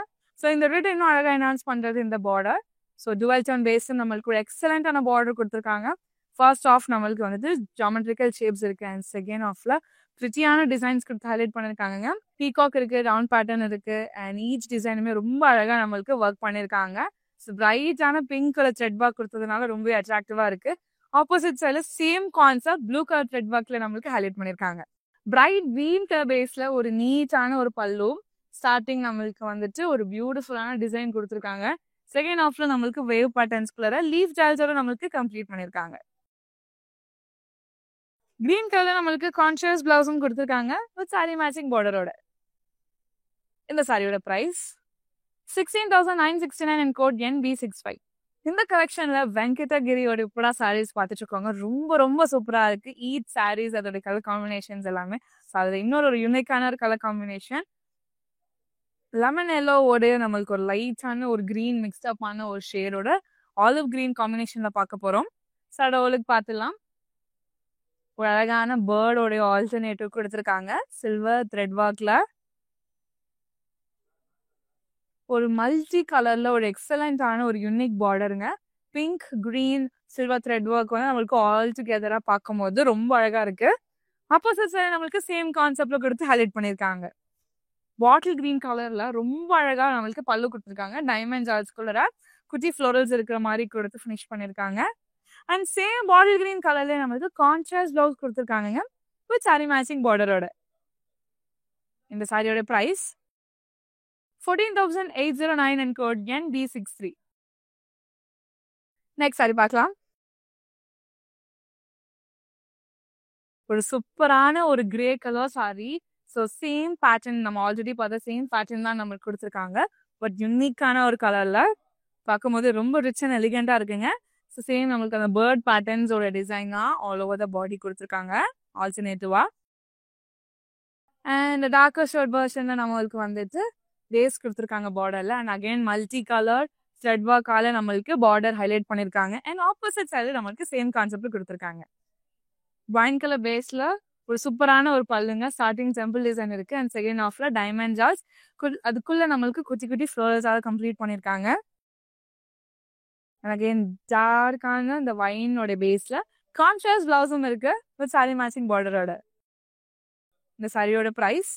ஸோ இந்த ரெட் இன்னும் அழகாக என்ஹான்ஸ் பண்ணுறது இந்த border. So dual tone base நம்மளுக்கு ஒரு எக்ஸலண்டான பார்டர் கொடுத்துருக்காங்க. ஃபர்ஸ்ட் ஆஃப் நம்மளுக்கு வந்துட்டு ஜாமெட்ரிக்கல் ஷேப்ஸ் இருக்கு. அண்ட் செகண்ட் ஆஃப்ல பிரிட்டியான டிசைன்ஸ் கொடுத்து ஹைலைட் பண்ணியிருக்காங்க. பீகாக் இருக்கு, ரவுண்ட் பேட்டர்ன் இருக்கு. அண்ட் ஈச் டிசைனுமே ரொம்ப அழகாக நம்மளுக்கு ஒர்க் பண்ணியிருக்காங்க. ஸோ பிரைட்டான பிங்க் கலர் த்ரெட் ஒர்க் கொடுத்ததுனால ரொம்ப அட்ராக்டிவா இருக்கு. ஆப்போசிட் சைடில் same concept blue colour thread ஒர்க்ல நம்மளுக்கு ஹைலைட் பண்ணியிருக்காங்க. பிரைட் கிரீன் கலர் பேஸ்ல ஒரு நீட்டான ஒரு பல்லு. ஸ்டார்டிங் நம்மளுக்கு வந்துட்டு ஒரு பியூட்டிஃபுல்லான டிசைன் கொடுத்துருக்காங்க. செகண்ட் ஆஃப்ல நம்மளுக்கு வேவ் பேட்டர்ன்ஸ்குள்ள லீஃப் டைல்ஸோட நம்மளுக்கு கம்ப்ளீட் பண்ணியிருக்காங்க. கிரீன் கலர்ல நம்மளுக்கு கான்ஷியஸ் பிளவுஸும் கொடுத்துருக்காங்க வித் சாரி மேட்சிங் பார்டரோட. இந்த சாரியோட பிரைஸ் 16,969 and code NB65. இந்த கலெக்ஷன்ல வெங்கடகிரியோட இப்படா சாரீஸ் பார்த்துட்டு இருக்கோங்க. ரொம்ப ரொம்ப சூப்பரா இருக்கு. ஈச் சாரீஸ் அதோட கலர் காம்பினேஷன்ஸ் எல்லாமே. அதுல இன்னொரு ஒரு யூனிக்கான ஒரு கலர் காம்பினேஷன் லெமன் எல்லோவோட நம்மளுக்கு ஒரு லைட்டான ஒரு கிரீன் மிக்ஸ்அப் ஆன ஒரு ஷேடோட ஆலிவ் கிரீன் காம்பினேஷன்ல பார்க்க போறோம். சடோலுக்கு பார்த்துலாம். ஒரு அழகான பேர்டோட ஆல்டர்னேட்டிவ் கொடுத்துருக்காங்க சில்வர் த்ரெட் ஒர்க்ல. ஒரு மல்டி கலர்ல ஒரு எக்ஸலண்டான ஒரு யூனிக் பார்டருங்க. Pink green silver thread work வந்து நம்மளுக்கு ஆல் டுகெதரா பார்க்கும்போது ரொம்ப அழகா இருக்கு. ஆப்போசிட் சைடு நம்மளுக்கு சேம் கான்செப்ட்ல கொடுத்து ஹைலைட் பண்ணியிருக்காங்க. பாட்டில் கிரீன் கலர்ல ரொம்ப அழகா நம்மளுக்கு பல்லு கொடுத்துருக்காங்க. டைமண்ட் ஜார்ஜ்குள்ள குட்டி ஃப்ளோரல்ஸ் இருக்கிற மாதிரி கொடுத்து ஃபினிஷ் பண்ணியிருக்காங்க. அண்ட் சேம் பாட்டில் கிரீன் கலர்ல நம்மளுக்கு கான்ட்ராஸ்ட் பிளவுஸ் கொடுத்துருக்காங்க வித் சாரி மேட்சிங் பார்டரோட. இந்த சாரியோட price 14,809 and code NB63. Next sari பார்க்கலாம். ஒரு சூப்பரான ஒரு grey colour sari. So same pattern நம்ம ஆல்ரெடி பார்த்த சேம் பேட்டர்ன் தான் நம்மளுக்கு கொடுத்துருக்காங்க. பட் யூனிக்கான ஒரு கலர்ல பார்க்கும்போது ரொம்ப ரிச் அண்ட் எலிகண்டா இருக்குங்க. ஸோ சேம் நம்மளுக்கு அந்த பேர்ட் பேட்டர்ன்ஸோட டிசைன் தான் ஆல் ஓவர் த பாடி கொடுத்துருக்காங்க ஆல்டர்னேட்டிவா. அண்ட் டார்க்கர் ஷர்ட் வெர்ஷன்ல நம்மளுக்கு வந்துட்டு லேஸ் கொடுத்துருக்காங்க பார்டர்ல. And again multi colour thread ஒர்க்கால நம்மளுக்கு பார்டர் ஹைலைட் பண்ணியிருக்காங்க. அண்ட் ஆப்போசிட் சைடு நம்மளுக்கு சேம் கான்செப்ட் கொடுத்துருக்காங்க. வைன் கலர் பேஸ்ல ஒரு சூப்பரான ஒரு பல்லுங்க. ஸ்டார்டிங் டெம்பிள் டிசைன் இருக்கு. அண்ட் செகண்ட் ஆஃப்ல டைமண்ட் ஜார்ஜ் அதுக்குள்ள நம்மளுக்கு குட்டி குட்டி ஃப்ளோரஸாக கம்ப்ளீட் பண்ணியிருக்காங்க. அண்ட் அகைன் டார்க்கான இந்த வைனோட பேஸ்ல கான்ட்ராஸ்ட் பிளவுஸும் இருக்கு வித் சாரி மேட்சிங் பார்டரோட. இந்த சாரியோட பிரைஸ்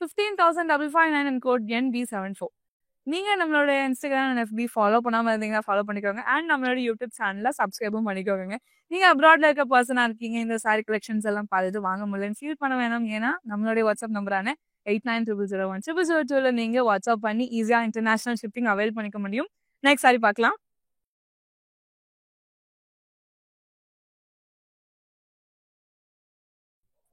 15,559 and code NB74. நீங்க நம்மளோட இன்ஸ்டாகிராம் அண்ட் FB ஃபாலோ பண்ணாம இருந்தீங்கன்னா ஃபாலோ பண்ணிக்கோங்க. அண்ட் நம்மளோட யூடியூப் சேனல்ல சப்ஸ்கிரைபும் பண்ணிக்கோங்க. நீங்க அப்ராட்ல இருக்க பர்சனா இருக்கீங்க, இந்த சாரி கலெக்ஷன்ஸ் எல்லாம் பார்த்துட்டு வாங்க முடியலன்னு ஃபீல் பண்ண வேணாம். ஏன்னா நம்மளுடைய வாட்ஸ்அப் நம்பரான 8900010002 நீங்க வாட்ஸ்அப் பண்ணி ஈஸியா இன்டர்நேஷனல் ஷிப்பிங் அவைல் பண்ணிக்க முடியும். நெக்ஸ்ட் சாரி பார்க்கலாம்.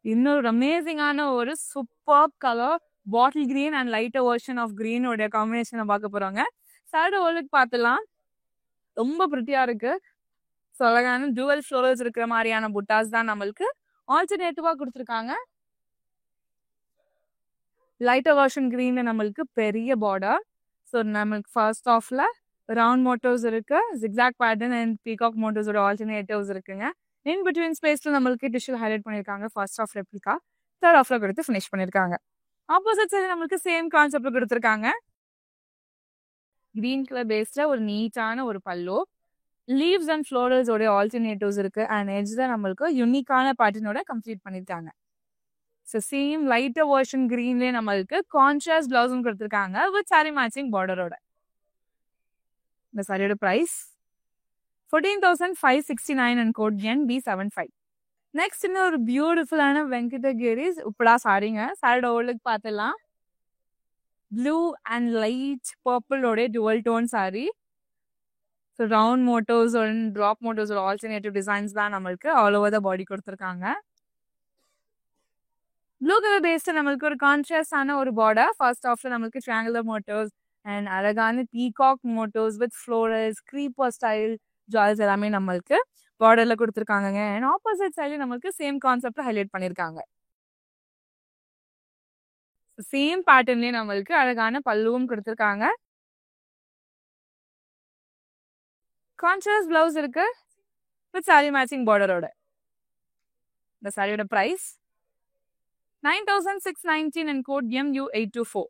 இன்னொரு அமேசிங்கான ஒரு super colour bottle green and lighter version of green உடைய காம்பினேஷனை பார்க்க போறாங்க. சைடு ஓலுக்கு பார்த்துலாம் ரொம்ப பிரிட்டியா இருக்கு. ஸோ அழகான டூவல் ஃப்ளோரல்ஸ் இருக்கிற மாதிரியான புட்டாஸ் தான் நம்மளுக்கு ஆல்டர்னேட்டிவா கொடுத்துருக்காங்க. லைட்டர் வெர்ஷன் கிரீன்ல நம்மளுக்கு பெரிய பார்டர். ஸோ நம்மளுக்கு ஃபர்ஸ்ட் ஆஃப்ல ரவுண்ட் மோட்டோஸ் இருக்கு, ஜிக்ஸாக் பேட்டர்ன் அண்ட் பீகாக் மோட்டோஸோட ஆல்டர்னேட்டிவ்ஸ் இருக்குங்க. இன் பிட்வீன் ஸ்பேஸ்ல நம்மளுக்கு டிஷ்யூ ஹைலைட் பண்ணிருக்காங்க. ஃபர்ஸ்ட் ஆஃப் ரெப்ளிகா, தேர்ட் ஆஃப்ல கொடுத்து ஃபினிஷ் பண்ணிருக்காங்க. ஆப்போசிட் சைடு நம்மளுக்கு சேம் கான்செப்ட்ல கொடுத்துருக்காங்க. கிரீன் கலர் பேஸ்ல ஒரு நீட்டான ஒரு பல்லு, லீவ்ஸ் அண்ட் ஃப்ளோரல்ஸோட ஆல்டர்னேட்டிவ்ஸ் இருக்கு அண்ட் எட்ஜ்ல நம்மளுக்கு யூனிக்கான பேட்டர்னோட கம்ப்ளீட் பண்ணிருக்காங்க. ஸோ சேம் லைட்டர் வெர்ஷன் கிரீன்லேயே நம்மளுக்கு கான்ட்ராஸ்ட் பிளவுஸும் கொடுத்துருக்காங்க வித் சாரி மேட்சிங் பார்டரோட. இந்த சாரியோட price 14,569 and code NB75. Next இன்னும் ஒரு பியூட்டிஃபுல்லான வெங்கடகிரிஸ் உப்படா சாரிங்க. சாரியோட ஓல்டுக்கு பார்த்துலாம் ப்ளூ அண்ட் லைட் பர்பிளோட dual tone sari. So round motifs drop மோட்டோஸோட ஆல்டர்னேட்டிவ் டிசைன்ஸ் தான் நம்மளுக்கு ஆல் ஓவர் த பாடி கொடுத்துருக்காங்க. ப்ளூ கலர் பேஸ்ட் நம்மளுக்கு ஒரு கான்ட்ராஸ்டான ஒரு பார்டர். ஃபர்ஸ்ட் ஆஃப்ல நம்மளுக்கு ட்ரையாங்குலர் மோட்டோஸ் அண்ட் அழகான peacock motifs with florals creeper style jewels எல்லாமே நம்மளுக்கு பார்டர்ல கொடுத்துருக்காங்க. அண்ட் ஆப்போசிட் சைடு நம்மளுக்கு சேம் கான்செப்ட்ல ஹைலைட் பண்ணிருக்காங்க. சேம் பேட்டர்ன்லயே நம்மளுக்கு அழகான பல்லுவும் கொடுத்துருக்காங்க. கான்ட்ராஸ்ட் பிளவுஸ் இருக்கு வித் சாரி மேட்சிங் பார்டரோட. இந்த சாரியோட price 9,619 and code MU824.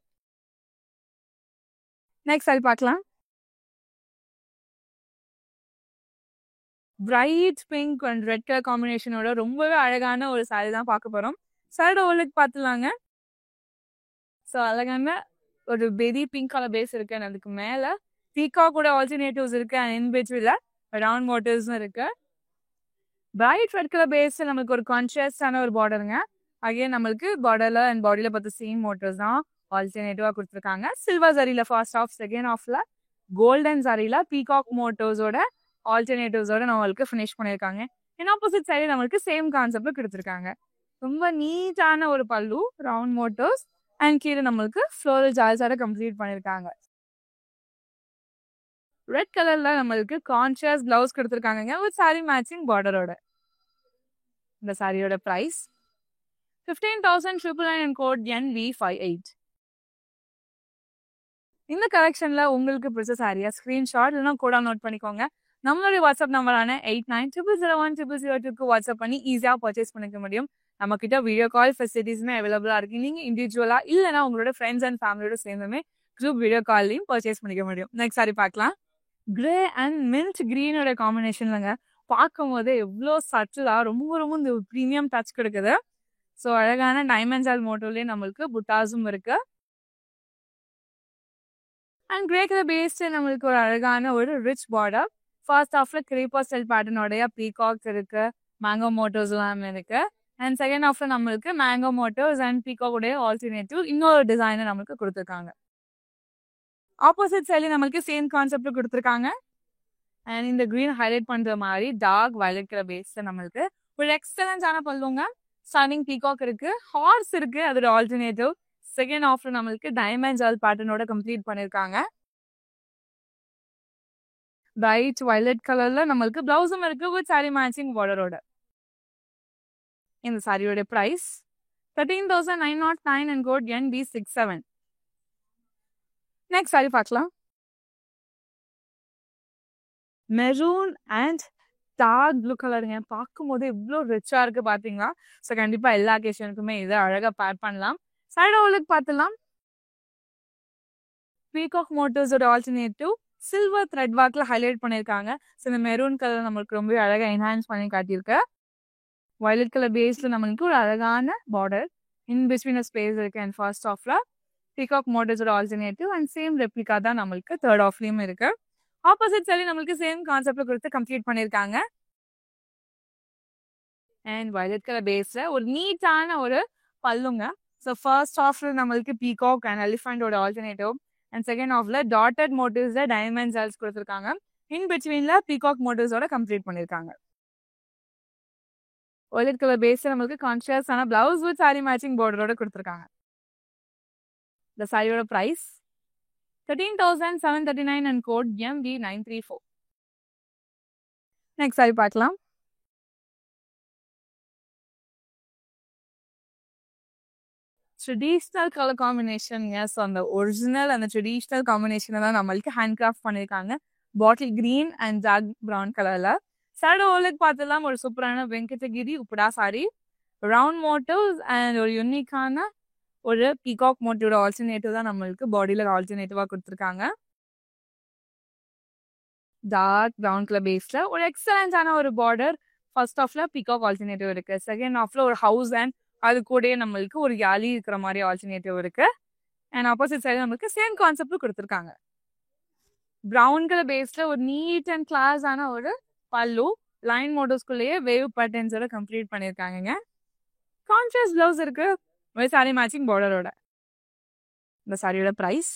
Next sari பார்க்கலாம். Bright pink and red colour காம்பினேஷனோட ரொம்பவே அழகான ஒரு சாரி தான் பார்க்க போறோம். சாரியோட ஓலுக்கு பார்த்துலாங்க. ஸோ அழகான ஒரு பெரி பிங்க் கலர் பேஸ் இருக்கு அண்ட் அதுக்கு மேல பீகாக் கூட ஆல்டர்னேட்டிவ்ஸ் இருக்கு அண்ட் இன் பிட்வீன்ல ரவுண்ட் மோட்டர்ஸும் இருக்கு. பிரைட் ரெட் கலர் பேஸ் நம்மளுக்கு ஒரு கான்ட்ராஸ்டான ஒரு பார்டருங்க. அகைன் நம்மளுக்கு பார்டர்ல அண்ட் பாடியில பார்த்து சேம் மோட்டர்ஸ் தான் ஆல்டர்னேட்டிவா கொடுத்துருக்காங்க. சில்வர் சரியில ஃபர்ஸ்ட் ஆஃப், செகண்ட் ஆஃப்ல கோல்டன் சரியில பீகாக் மோட்டோஸோட ஆல்டர்னேட்டிவ்ஸோட நம்மளுக்கு ஃபினிஷ் பண்ணியிருக்காங்க. இன் ஆப்போசிட் சைடு நம்மளுக்கு சேம் கான்செப்ட்ல கொடுத்துருக்காங்க. ரொம்ப நீட்டான ஒரு பல்லு, ரவுண்ட் மோட்டோஸ் அண்ட் கீழே நம்மளுக்கு ஃப்ளோரல் ஜால்ஸோட கம்ப்ளீட் பண்ணியிருக்காங்க. ரெட் கலர்ல நம்மளுக்கு கான்ட்ராஸ்ட் பிளவுஸ் கொடுத்துருக்காங்க வித் சாரி மேட்சிங் பார்டரோட. இந்த சாரியோட பிரைஸ் 15,999 அண்ட் கோட் NB58. இந்த கலெக்ஷன்ல உங்களுக்கு பிடிச்ச சாரியா ஸ்கிரீன்ஷாட் இல்லைன்னா கூட நோட் பண்ணிக்கோங்க. நம்மளுடைய வாட்ஸ்அப் நம்பரான 8900010002 வாட்ஸ்அப் பண்ணி ஈஸியா பர்ச்சேஸ் பண்ணிக்க முடியும். நம்ம கிட்ட வீடியோ கால் ஃபெசிலிட்டிஸ்மே அவைலபிளா இருக்கு. நீங்க இண்டிவிஜுவலா இல்லைன்னா உங்களோட ஃப்ரெண்ட்ஸ் அண்ட் ஃபேமிலியோட சேர்ந்துமே குரூப் வீடியோ கால்லையும் பர்ச்சேஸ் பண்ணிக்க முடியும். நெக்ஸ்ட் சாரி பார்க்கலாம். கிரே அண்ட் மின்ட் கிரீனோட காம்பினேஷன்லங்க பார்க்கும் போதே எவ்வளோ சட்டிலா ரொம்ப ரொம்ப இந்த ப்ரீமியம் டச் கொடுக்குது. ஸோ அழகான டைமண்ட் ஜால் மோட்டோலயே நம்மளுக்கு புட்டாஸும் இருக்கு அண்ட் கிரே கலர் பேஸ்ட் நம்மளுக்கு ஒரு அழகான ஒரு ரிச் பார்டர். ஃபர்ஸ்ட் ஆஃப்ல கிரீப்பர் ஸ்டைல் பேட்டர்னோடைய பீகாக்ஸ் இருக்கு, மேங்கோ மோட்டோஸ் எல்லாம் இருக்கு அண்ட் செகண்ட் ஆஃப்ல நம்மளுக்கு மேங்கோ மோட்டோஸ் அண்ட் பீகாக் உடைய ஆல்டர்னேட்டிவ் இன்னொரு டிசைனை நம்மளுக்கு கொடுத்துருக்காங்க. ஆப்போசிட் சைட்ல நம்மளுக்கு சேம் கான்செப்ட் கொடுத்துருக்காங்க அண்ட் இந்த கிரீன் ஹைலைட் பண்ற மாதிரி டார்க் வயலட் கலர் பேஸ்ல நம்மளுக்கு ஒரு எக்ஸலன்ஸான பல்லுங்க. ஸ்டன்னிங் பீகாக் இருக்கு, ஹார்ஸ் இருக்கு, அதோட ஆல்டர்னேட்டிவ். செகண்ட் ஆஃப்ல நம்மளுக்கு டைமண்ட் ஜால் பேட்டர்னோட கம்ப்ளீட் பண்ணிருக்காங்க. பிரைட் வயலட் கலர்ல நம்மளுக்கு பிளவுஸும் இருக்கு வித் சாரி மேட்சிங் பார்டரோட. இந்த சாரியோட price 13,909 and code NB67. Next sari பார்க்கலாம். மெரூன் அண்ட் டார்க் ப்ளூ கலருங்க. பார்க்கும் போது எவ்வளோ ரிச்சா இருக்கு பாத்தீங்களா? ஸோ கண்டிப்பா எல்லா அக்கேஷனுக்குமே இதை அழகா பேர் பண்ணலாம். சைடு ஓலுக்கு பார்த்துலாம். பீகாக் மோட்டோஸோட ஆல்டர்னேட்டிவ் சில்வர் த்ரெட் ஒர்க்ல ஹைலைட் பண்ணியிருக்காங்க. ஸோ இந்த மெரூன் கலர் நம்மளுக்கு ரொம்ப அழகா என்ஹான்ஸ் பண்ணி காட்டியிருக்கு. வயலட் கலர் பேஸ்ல நம்மளுக்கு ஒரு அழகான பார்டர், இன் பிட்வீன் ஸ்பேஸ் இருக்கு அண்ட் ஃபர்ஸ்ட் ஆஃப்ல பீகாக் மோட்டோஸோட ஆல்டர்னேட்டிவ் அண்ட் சேம் ரெப்ளிகா தான் நம்மளுக்கு தேர்ட் ஆஃப்லயும் இருக்கு. ஆப்போசிட் சைடு நம்மளுக்கு சேம் கான்செப்ட்ல கொடுத்து கம்ப்ளீட் பண்ணியிருக்காங்க அண்ட் வயலட் கலர் பேஸ்ல ஒரு நீட்டான ஒரு பல்லுங்க. ஸோ ஃபர்ஸ்ட் ஆஃப்ல நம்மளுக்கு பீகாக் அண்ட் எலிஃபண்டோட ஆல்டர்னேட்டிவ் அண்ட் செகண்ட் ஆஃப்ல டாட்டட் மோட்டிவ்ஸ்ல டைமண்ட் ஜால்ஸ் கொடுத்துருக்காங்க. இன் பிட்வீன்ல பீகாக் மோட்டிவ்ஸோட கம்ப்ளீட் பண்ணியிருக்காங்க. வயலட் கலர் பேஸ்ல நம்மளுக்கு கான்ட்ராஸ்டான பிளவுஸ் வித் சாரி மேட்சிங் பார்டரோட கொடுத்துருக்காங்க. இந்த சாரியோட price 13,739 and code MB934. Next sari பார்க்கலாம். Traditional colour combination. எஸ், அந்த ஒரிஜினல் அந்த ட்ரெடிஷ்னல் காம்பினேஷனை தான் நம்மளுக்கு ஹேண்ட் கிராஃப்ட் பண்ணியிருக்காங்க. Bottle green and dark brown கலர்ல. சாரோட ஓலுக்கு பார்த்தலாம் ஒரு சூப்பரான Venkatagiri Uppada sorry. Round motives and ஒரு யூனிக்கான ஒரு பீகாக் மோட்டிவோட ஆல்டர்னேட்டிவ் தான் நம்மளுக்கு பாடியில ஆல்டர்னேட்டிவா கொடுத்துருக்காங்க. டார்க் ப்ரௌன் கலர் பேஸ்ல ஒரு எக்ஸலண்டான ஒரு பார்டர். ஃபர்ஸ்ட் ஆஃப்ல பீகாக் ஆல்டர்னேட்டிவ் இருக்கு. செகண்ட் ஆஃப்ல ஒரு ஹவுஸ் அண்ட் அது கூட நம்மளுக்கு ஒரு யாலி இருக்கிற மாதிரி ஆல்டர்னேட்டிவ் இருக்கு. அண்ட் ஆப்போசிட் சைடு நம்மளுக்கு சேம் கான்செப்ட் கொடுத்துருக்காங்க. ப்ரௌன் கலர் பேஸ்ல ஒரு நீட் அண்ட் கிளாஸ் ஆன ஒரு பல்லு லைன் மோட்டோஸ்குள்ளேயே வேவ் பேட்டர்ன்ஸோட கம்ப்ளீட் பண்ணியிருக்காங்க. கான்ட்ராஸ்ட் பிளவுஸ் இருக்கு சாரி மேட்சிங் பார்டரோட. இந்த சாரியோட ப்ரைஸ்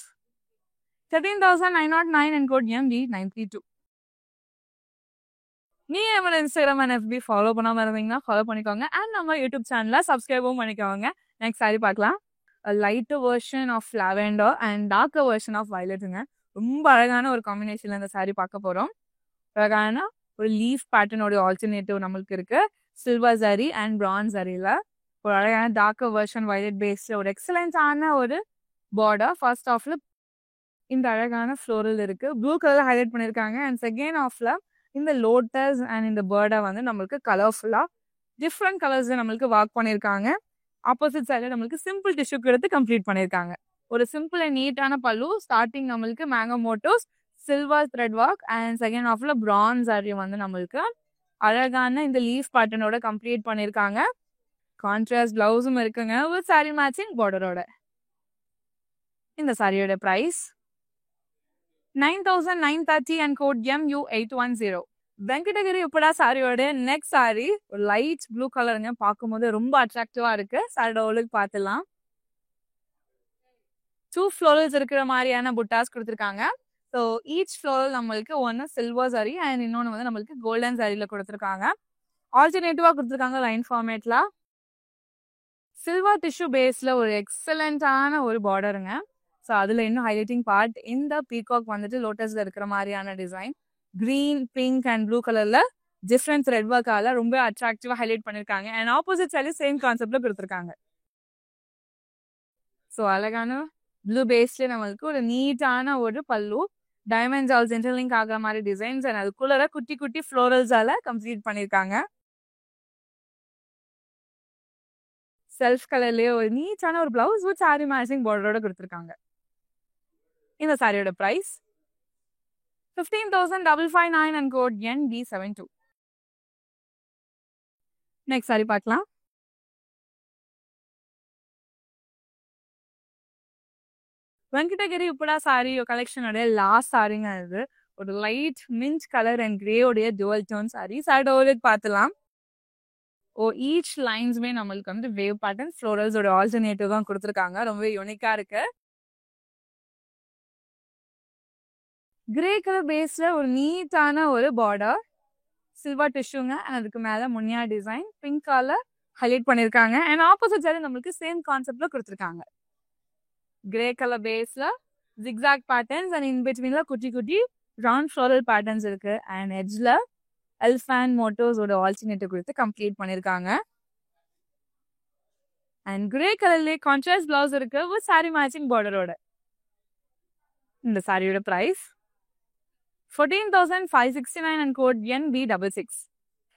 13,909 and code MB932. நீங்க நம்மளோட இன்ஸ்டாகிராம் அண்ட் FB ஃபாலோ பண்ணாம இருந்தீங்கன்னா ஃபாலோ பண்ணிக்கோங்க. அண்ட் நம்ம யூடியூப் சேனலை சப்ஸ்கிரைபும் பண்ணிக்கோங்க. நெக்ஸ்ட் சாரி பார்க்கலாம். Lighter version of lavender and darker version of வயலட்டுங்க. ரொம்ப அழகான ஒரு காம்பினேஷன்ல இந்த சாரி பார்க்க போறோம். அழகான ஒரு லீஃப் பேட்டர்னோட ஆல்டர்னேட்டிவ் நம்மளுக்கு இருக்கு. சில்வர் ஜரி அண்ட் பிரான்ஸ் ஜரியில ஒரு அழகான டார்க்கர் வெர்ஷன் வயலட் பேஸ்ல ஒரு எக்ஸலன்டான ஒரு பார்டர். ஃபர்ஸ்ட் ஆஃப்ல இந்த அழகான ஃப்ளோரல் இருக்கு. ப்ளூ கலர் ஹைலைட் பண்ணியிருக்காங்க. அண்ட் செகண்ட் ஆஃப்ல இந்த லோட்டஸ் அண்ட் இந்த பேர்டை வந்து நம்மளுக்கு கலர்ஃபுல்லா டிஃப்ரெண்ட் கலர்ஸ்ல நம்மளுக்கு ஒர்க் பண்ணியிருக்காங்க. ஆப்போசிட் சைடில் நம்மளுக்கு சிம்பிள் டிஷ்யூக்கு எடுத்து கம்ப்ளீட் பண்ணியிருக்காங்க. ஒரு சிம்பிள் அண்ட் நீட்டான பல்லு. ஸ்டார்டிங் நம்மளுக்கு mango motifs silver thread work and second ஆஃப்ல பிரான்ஸ் ஜரி வந்து நம்மளுக்கு அழகான இந்த லீஃப் பேட்டர்னோட கம்ப்ளீட் பண்ணியிருக்காங்க. கான்ட்ராஸ்ட் பிளவுஸும் இருக்குங்க வித் சாரி மேட்சிங் பார்டரோட. இந்த சாரியோட price 9,930 and code MU810. Venkatagiri Uppada சாரியோட நெக்ஸ்ட் சாரி ஒரு லைட் ப்ளூ கலருங்க. பார்க்கும்போது ரொம்ப அட்ராக்டிவா இருக்கு. சாரியோட ஓலுக்கு பார்த்துலாம். 2 ஃப்ளோரல்ஸ் இருக்கிற மாதிரியான புட்டாஸ் கொடுத்துருக்காங்க. ஸோ ஈச் ஃப்ளோரல் நம்மளுக்கு ஒன்று சில்வர் சாரி அண்ட் இன்னொன்று வந்து நம்மளுக்கு கோல்டன் சாரியில் கொடுத்துருக்காங்க. ஆல்டர்னேட்டிவா கொடுத்துருக்காங்க லைன் ஃபார்மேட்ல. சில்வர் டிஷ்யூ பேஸ்ல ஒரு எக்ஸலண்டான ஒரு பார்டருங்க. ஸோ அதில் இன்னும் ஹைலைட்டிங் பார்ட் இந்த பீகாக் வந்துட்டு லோட்டஸ்ல இருக்கிற மாதிரியான design. Green, pink and blue கலர்ல டிஃப்ரெண்ட் த்ரெட் ஒர்க்கால ரொம்ப அட்ராக்டிவா ஹைலைட் பண்ணிருக்காங்க. அண்ட் ஆப்போசிட் சைடு சேம் கான்செப்ட்ல கொடுத்துருக்காங்க. ஸோ அழகான ப்ளூ பேஸ்ல நம்மளுக்கு ஒரு நீட்டான ஒரு பல்லு. டைமண்ட் ஜால்ஸ் இன்டர்லிங்க் ஆகிற மாதிரி டிசைன்ஸ் அண்ட் அதுக்குள்ள குட்டி குட்டி ஃப்ளோரல்ஸால கம்ப்ளீட் பண்ணிருக்காங்க. செல்ஃப் கலர்லயே ஒரு நீட்டான ஒரு பிளவுஸ் வித் சாரி மேட்சிங் பார்டரோட கொடுத்துருக்காங்க. இந்த சாரியோட price 15,559 and code NB72. Next sari பார்க்கலாம். வெங்கடகிரி உப்படா சாரி கலெக்ஷனோட லாஸ்ட் சாரிங்க. இது ஒரு லைட் மின்ட் கலர் அண்ட் கிரேயோடைய டுவல் டோன் சாரி. சாரியோட பார்த்துலாம். ஈச் லைன்ஸுமே நம்மளுக்கு வந்து வேவ் பேட்டர்ன் ஃப்ளோரல்ஸோட ஆல்டர்னேட்டிவ் தான் கொடுத்துருக்காங்க. ரொம்ப யூனிக்கா இருக்கு. கிரே கலர் பேஸ்ல ஒரு நீட்டான ஒரு பார்டர். சில்வர் டிஷ்யூங்க. அதுக்கு மேல முன்னியா டிசைன் பிங்க் கலர் ஹைலைட் பண்ணிருக்காங்க. அண்ட் ஆப்போசிட் சைடு நம்மளுக்கு சேம் கான்செப்ட்ல கொடுத்துருக்காங்க. கிரே கலர் பேஸ்ல ஜிக்ஸாக் பேட்டர்ன்ஸ் அண்ட் இன் பிட்வீன்ல குட்டி குட்டி ரவுண்ட் ஃப்ளோரல் பேட்டர்ன்ஸ் இருக்கு. அண்ட் எட்ஜ்ல எல்ஃபேன் மோட்டோஸோட ஆல்டர்னேட்டிவ் கொடுத்து கம்ப்ளீட் பண்ணிருக்காங்க. அண்ட் கிரே கலர்லேயே கான்ட்ராஸ்ட் பிளவுஸ் இருக்கு வித் சாரி மேட்சிங் பார்டரோட. இந்த சாரியோட பிரைஸ் 14,569 and code NB66.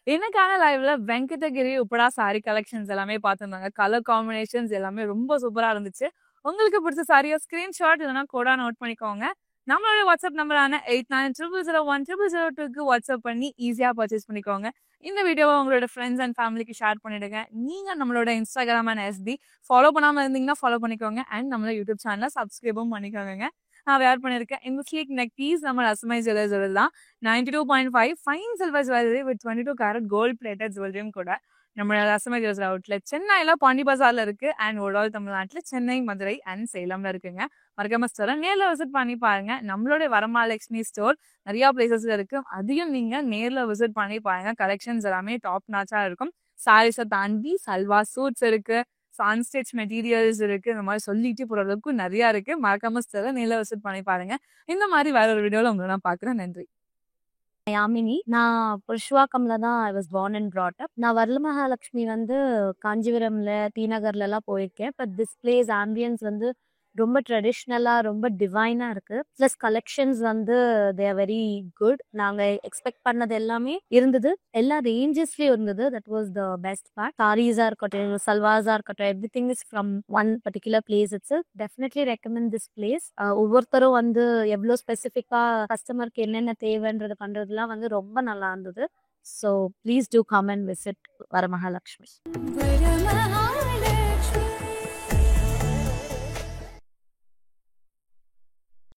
இன்னைக்கான லைவ்ல வெங்கடகிரி உப்படா சாரி கலெக்ஷன்ஸ் எல்லாமே பார்த்துருந்தாங்க. கலர் காம்பினேஷன்ஸ் எல்லாமே ரொம்ப சூப்பரா இருந்துச்சு. உங்களுக்கு பிடிச்ச சாரியை ஸ்கிரீன்ஷாட் இல்லைன்னா கோடா நோட் பண்ணிக்கோங்க. நம்மளோட வாட்ஸ்அப் நம்பரான 8900010002க்கு வாட்ஸ்அப் பண்ணி ஈஸியா பர்ச்சேஸ் பண்ணிக்கோங்க. இந்த வீடியோவை உங்களோட ஃப்ரெண்ட்ஸ் அண்ட் ஃபேமிலிக்கு ஷேர் பண்ணிடுங்க. நீங்க நம்மளோட இன்ஸ்டாகிராம் அண்ட் FB ஃபாலோ பண்ணாம இருந்தீங்கன்னா ஃபாலோ பண்ணிக்கோங்க. அண்ட் நம்மளோட யூடியூப் சேனலை சப்ஸ்கிரைபும் பண்ணிக்கோங்க. நான் வேர் பண்ணியிருக்கேன் இந்த ஸ்லீக் நெக் பீஸ் நம்ம ரசமை ஜுவல்லர்ஸ் தான். 92.5 fine silver jewellery with 22 carat gold plated ஜுவல்லரியும் கூட நம்மளோட ரசமை ஜுவல்லர் அவுட்லெட் சென்னையில பாண்டி பஜார்ல இருக்கு. அண்ட் ஓவரால் தமிழ்நாட்டில் சென்னை, மதுரை அண்ட் சேலம்ல இருக்குங்க. மறக்காம ஸ்டோரை நேரில் விசிட் பண்ணி பாருங்க. நம்மளோட வரமகாலட்சுமி ஸ்டோர் நிறைய பிளேசஸ்ல இருக்கு. அதையும் நீங்க நேரில் விசிட் பண்ணி பாருங்க. கலெக்ஷன்ஸ் எல்லாமே டாப் நாச்சா இருக்கும். சாரீஸை தாண்டி சல்வா சூட்ஸ் இருக்கு, அன்ஸ்டிச் மெட்டீரியல்ஸ் இருக்கு. இந்த மாதிரி சொல்லிட்டு போற அளவுக்கு நிறைய இருக்கு. மறக்காம ஸ்டோரை நேர்ல விசிட் பண்ணி பாருங்க. இந்த மாதிரி வேற ஒரு வீடியோல உங்களை நான் பார்க்குறேன். நன்றி. யாமினி. நான் புருஷவாக்கம்ல தான் I was born and brought up. நான் வரலமகாலட்சுமி வந்து காஞ்சிபுரம்ல, டி நகர்லலாம் போயிருக்கேன். பட் திஸ் பிளேஸ் ஆம்பியன்ஸ் வந்து ரொம்ப ட்ரெடிஷ்னலா, ரொம்ப டிவைனா இருக்கு. ப்ளஸ் கலெக்ஷன்ஸ் வந்து தே ஆர் வெரி குட். நாங்க எக்ஸ்பெக்ட் பண்ணது எல்லாமே இருந்தது. எல்லா ரேஞ்சஸ்லயும் இருந்தது. That was the best part. சாரீஸா இருக்கட்டும், சல்வாஸா இருக்கட்டும், everything is from one particular place. It's definitely recommend this place. ஒவ்வொருத்தரும் வந்து எவ்வளோ ஸ்பெசிஃபிக்கா கஸ்டமருக்கு என்னென்ன தேவைன்றது பண்றதுலாம் வந்து ரொம்ப நல்லா இருந்தது. So please do come and visit Varamahalakshmi.